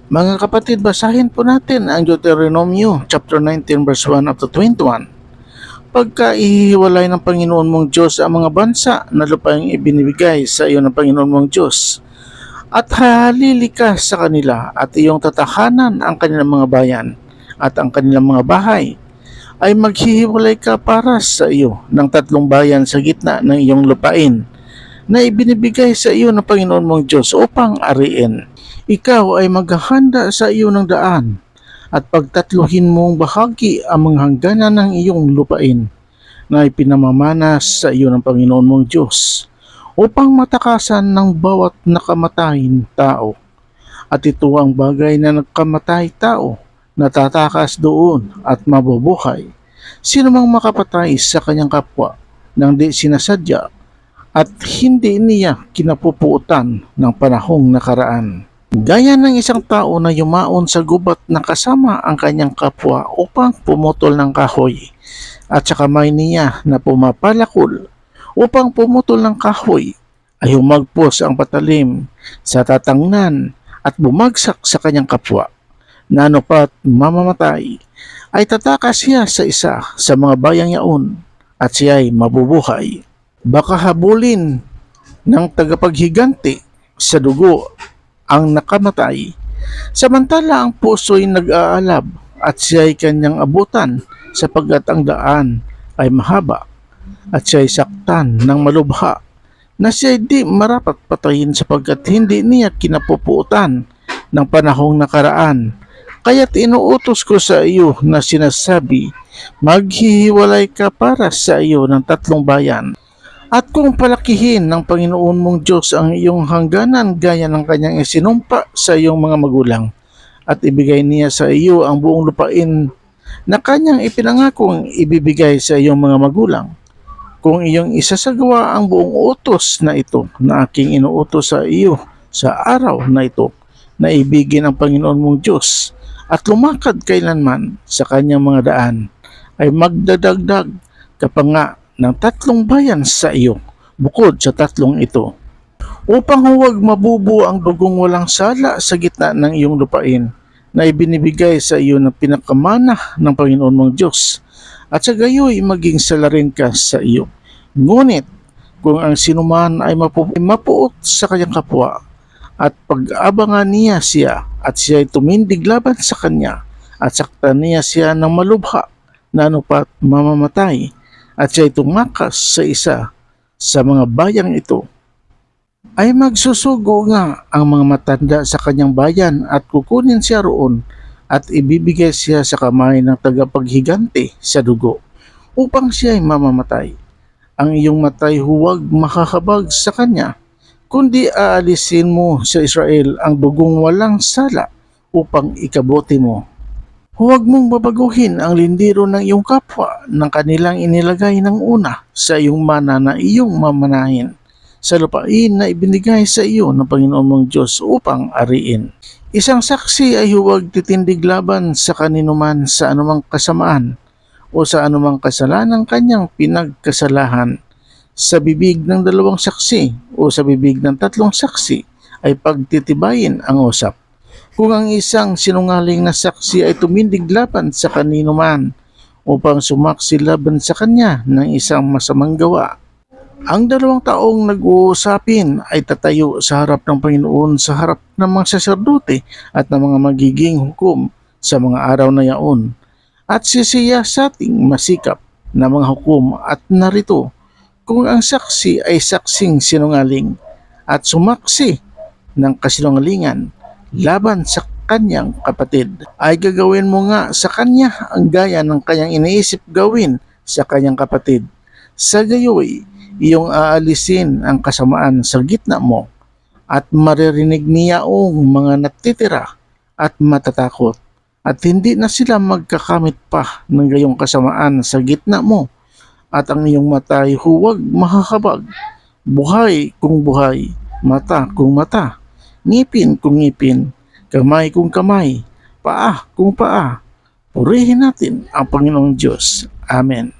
Mga kapatid, basahin po natin ang Deuteronomio chapter 19 verse 1 up to 21. Pagka ihiwalay ng Panginoon mong Diyos ang mga bansa na lupang ibinibigay sa iyo ng Panginoon mong Diyos, at halili ka sa kanila at iyong tatahanan ang kanilang mga bayan at ang kanilang mga bahay, ay maghihiwalay ka para sa iyo ng tatlong bayan sa gitna ng iyong lupain na ibinibigay sa iyo ng Panginoon mong Diyos upang ariin. Ikaw ay maghahanda sa iyo ng daan at pagtatluhin mong bahagi ang mga hangganan ng iyong lupain na ipinamamanas sa iyo ng Panginoon mong Diyos upang matakasan ng bawat nakamatayang tao. At ito ang bagay na nakamatay tao na tatakas doon at mabubuhay. Sino mang makapatay sa kanyang kapwa nang di sinasadya at hindi niya kinapupuutan ng panahong nakaraan. Gaya ng isang tao na yumaon sa gubat na kasama ang kanyang kapwa upang pumutol ng kahoy, at sa kamay niya na pumapalakol upang pumutol ng kahoy ay humagpos ang patalim sa tatangnan at bumagsak sa kanyang kapwa, na anupat mamamatay, ay tatakas siya sa isa sa mga bayang yaon at siya ay mabubuhay. Baka habulin ng tagapaghiganti sa dugo ang nakamatay, samantala ang puso'y nag-aalab at siya ay kanyang abutan sapagkat ang daan ay mahaba at siya ay saktan ng malubha na siya ay di marapat patayin sapagkat hindi niya kinapupuutan ng panahong nakaraan. Kaya't inuutos ko sa iyo na sinasabi, maghihiwalay ka para sa iyo ng tatlong bayan. At kung palakihin ng Panginoon mong Diyos ang iyong hangganan gaya ng kanyang isinumpa sa iyong mga magulang, at ibigay niya sa iyo ang buong lupain na kanyang ipinangakong ibibigay sa iyong mga magulang, kung iyong isasagawa ang buong utos na ito na aking inuutos sa iyo sa araw na ito, na ibigin ang Panginoon mong Diyos at lumakad kailanman sa kanyang mga daan, ay magdadagdag ka pa nga ng tatlong bayan sa iyo bukod sa tatlong ito, upang huwag mabubuo ang dugong walang sala sa gitna ng iyong lupain na ibinibigay sa iyo ng pinakamana ng Panginoon mong Diyos, at sa gayoy maging salarin ka sa iyo. Ngunit kung ang sinuman ay mapuot sa kanyang kapwa at pag-abangan niya siya at siya ay tumindig laban sa kanya at saktan niya siya ng malubha na anupat mamamatay, at siya ay tumakas sa isa sa mga bayang ito, ay magsusugo nga ang mga matanda sa kanyang bayan at kukunin siya roon at ibibigay siya sa kamay ng tagapaghiganti sa dugo upang siya ay mamamatay. Ang iyong matay huwag makakabag sa kanya, kundi aalisin mo sa Israel ang dugong walang sala upang ikabuti mo. Huwag mong babaguhin ang lindiro ng iyong kapwa ng kanilang inilagay ng una sa iyong mana na iyong mamanahin sa lupain na ibinigay sa iyo ng Panginoon mong Diyos upang ariin. Isang saksi ay huwag titindig laban sa kaninuman sa anumang kasamaan o sa anumang kasalanang kanyang pinagkasalahan. Sa bibig ng dalawang saksi o sa bibig ng tatlong saksi ay pagtitibayin ang usap. Kung ang isang sinungaling na saksi ay tumindig laban sa kanino man upang sumaksi laban sa kanya ng isang masamang gawa, ang dalawang taong nag-uusapin ay tatayo sa harap ng Panginoon sa harap ng mga saserdote at ng mga magiging hukom sa mga araw na yaon, at sisiya sa ating masikap na mga hukom. At narito, kung ang saksi ay saksing sinungaling at sumaksi ng kasinungalingan laban sa kanyang kapatid, ay gagawin mo nga sa kanya ang gaya ng kanyang iniisip gawin sa kanyang kapatid. Sa gayoy, iyong aalisin ang kasamaan sa gitna mo at maririnig niyaong mga natitira at matatakot, at hindi na sila magkakamit pa ng gayong kasamaan sa gitna mo, at ang iyong mata ay huwag makakabag, buhay kung buhay, mata kung mata, ngipin kung ngipin, kamay kung kamay, paa kung paa. Purihin natin ang Panginoong Diyos. Amen.